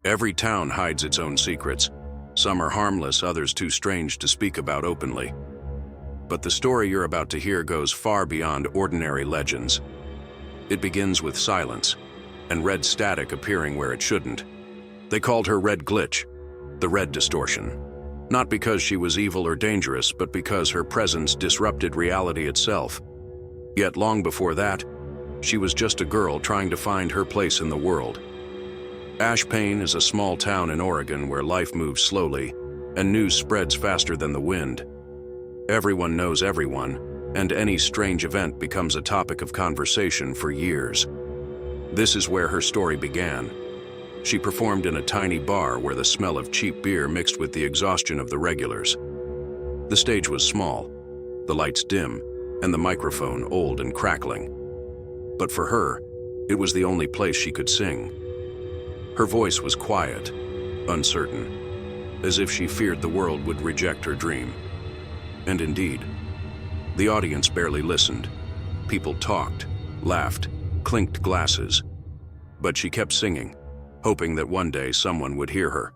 Every town hides its own secrets. Some are harmless, others too strange to speak about openly. But the story you're about to hear goes far beyond ordinary legends. It begins with silence, and red static appearing where it shouldn't. They called her Red Glitch, the Red Distortion. Not because she was evil or dangerous, but because her presence disrupted reality itself. Yet long before that, she was just a girl trying to find her place in the world. Ashpain is a small town in Oregon where life moves slowly, and news spreads faster than the wind. Everyone knows everyone, and any strange event becomes a topic of conversation for years. This is where her story began. She performed in a tiny bar where the smell of cheap beer mixed with the exhaustion of the regulars. The stage was small, the lights dim, and the microphone old and crackling. But for her, it was the only place she could sing. Her voice was quiet, uncertain, as if she feared the world would reject her dream. And indeed, the audience barely listened. People talked, laughed, clinked glasses. But she kept singing, hoping that one day someone would hear her.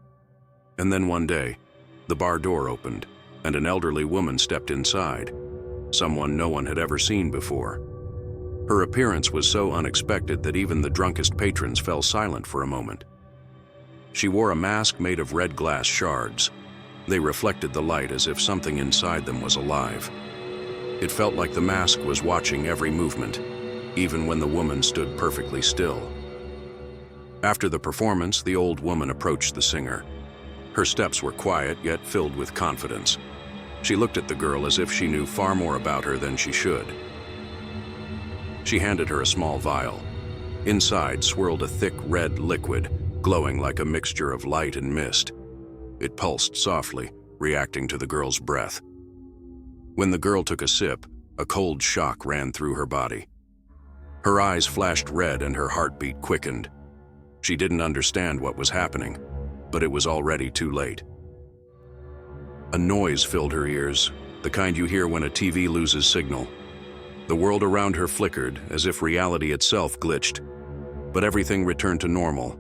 And then one day, the bar door opened, and an elderly woman stepped inside, someone no one had ever seen before. Her appearance was so unexpected that even the drunkest patrons fell silent for a moment. She wore a mask made of red glass shards. They reflected the light as if something inside them was alive. It felt like the mask was watching every movement, even when the woman stood perfectly still. After the performance, the old woman approached the singer. Her steps were quiet, yet filled with confidence. She looked at the girl as if she knew far more about her than she should. She handed her a small vial. Inside swirled a thick red liquid, glowing like a mixture of light and mist. It pulsed softly, reacting to the girl's breath. When the girl took a sip, a cold shock ran through her body. Her eyes flashed red and her heartbeat quickened. She didn't understand what was happening, but it was already too late. A noise filled her ears, the kind you hear when a TV loses signal. The world around her flickered, as if reality itself glitched, but everything returned to normal,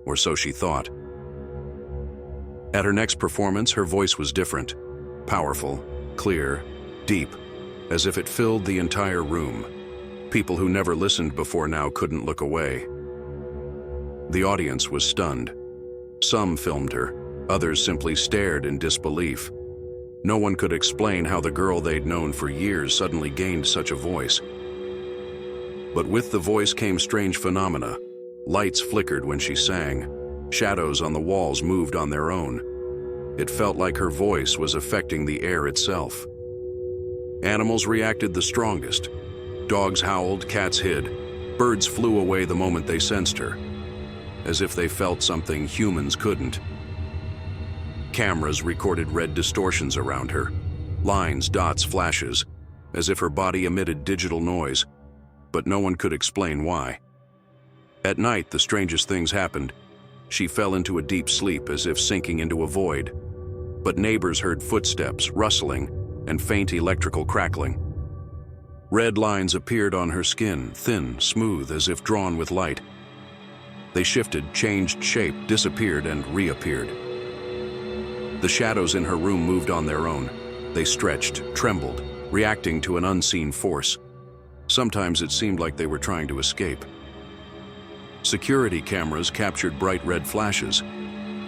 or so she thought. At her next performance, her voice was different, powerful, clear, deep, as if it filled the entire room. People who never listened before now couldn't look away. The audience was stunned. Some filmed her, others simply stared in disbelief. No one could explain how the girl they'd known for years suddenly gained such a voice. But with the voice came strange phenomena. Lights flickered when she sang. Shadows on the walls moved on their own. It felt like her voice was affecting the air itself. Animals reacted the strongest. Dogs howled, cats hid. Birds flew away the moment they sensed her, as if they felt something humans couldn't. Cameras recorded red distortions around her. Lines, dots, flashes, as if her body emitted digital noise, but no one could explain why. At night, the strangest things happened. She fell into a deep sleep as if sinking into a void. But neighbors heard footsteps, rustling, and faint electrical crackling. Red lines appeared on her skin, thin, smooth, as if drawn with light. They shifted, changed shape, disappeared, and reappeared. The shadows in her room moved on their own. They stretched, trembled, reacting to an unseen force. Sometimes it seemed like they were trying to escape. Security cameras captured bright red flashes.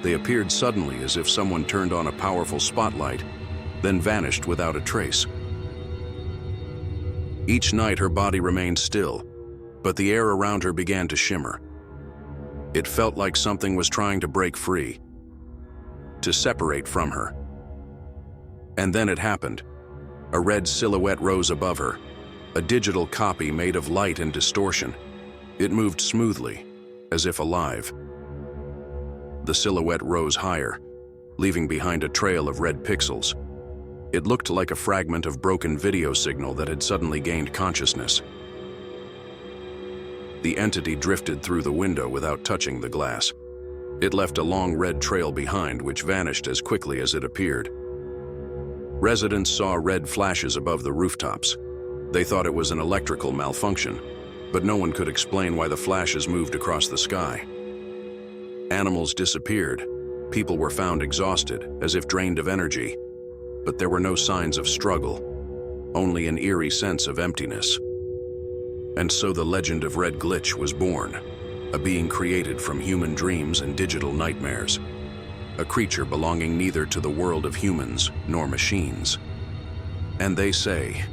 They appeared suddenly as if someone turned on a powerful spotlight, then vanished without a trace. Each night her body remained still, but the air around her began to shimmer. It felt like something was trying to break free, to separate from her. And then it happened. A red silhouette rose above her, a digital copy made of light and distortion. It moved smoothly, as if alive. The silhouette rose higher, leaving behind a trail of red pixels. It looked like a fragment of broken video signal that had suddenly gained consciousness. The entity drifted through the window without touching the glass. It left a long red trail behind, which vanished as quickly as it appeared. Residents saw red flashes above the rooftops. They thought it was an electrical malfunction, but no one could explain why the flashes moved across the sky. Animals disappeared. People were found exhausted, as if drained of energy. But there were no signs of struggle, only an eerie sense of emptiness. And so the legend of Red Glitch was born, a being created from human dreams and digital nightmares, a creature belonging neither to the world of humans nor machines. And they say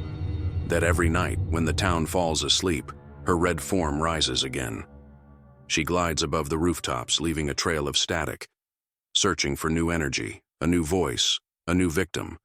that every night when the town falls asleep, her red form rises again. She glides above the rooftops, leaving a trail of static, searching for new energy, a new voice, a new victim,